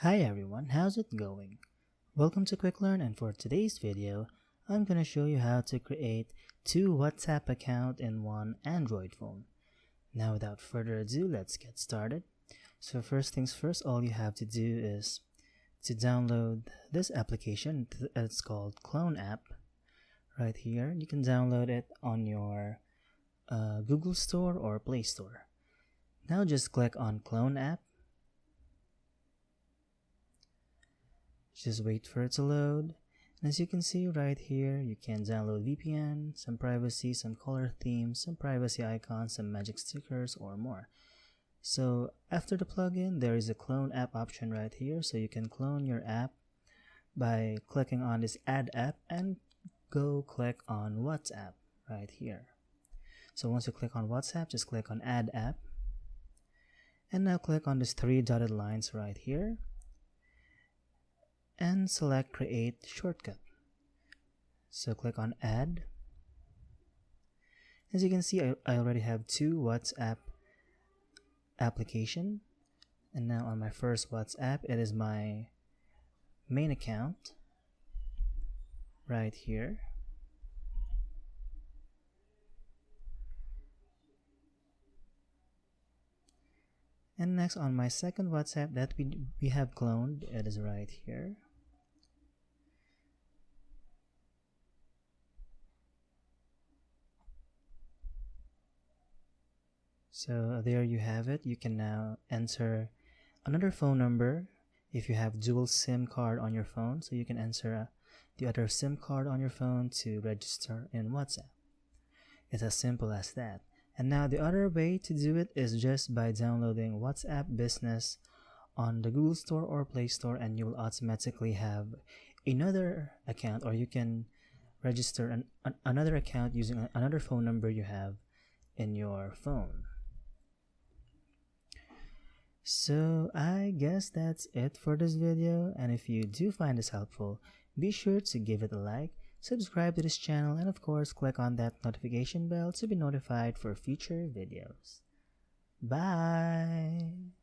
Hi everyone, how's it going? Welcome to Quick Learn, and for today's video, I'm gonna show you how to create two WhatsApp accounts in one Android phone. Now without further ado, let's get started. So first things first, all you have to do is to download this application. It's called Clone App. Right here, you can download it on your Google Store or Play Store. Now just click on Clone App. Just wait for it to load. And as you can see right here, you can download VPN, some privacy, some color themes, some privacy icons, some magic stickers, or more. So after the plugin, there is a clone app option right here. So you can clone your app by clicking on this add app and go click on WhatsApp right here. So once you click on WhatsApp, just click on add app. And now click on these three dotted lines right here and select create shortcut. So click on add. As you can see, I already have two WhatsApp application, and now on my first WhatsApp, it is my main account right here. And next on my second WhatsApp that we have cloned, it is right here. So there you have it. You can now enter another phone number if you have dual SIM card on your phone. So you can enter the other SIM card on your phone to register in WhatsApp. It's as simple as that. And now the other way to do it is just by downloading WhatsApp Business on the Google Store or Play Store, and you will automatically have another account, or you can register another account using another phone number you have in your phone. So I guess that's it for this video, and if you do find this helpful, be sure to give it a like, subscribe to this channel, and of course click on that notification bell to be notified for future videos. Bye!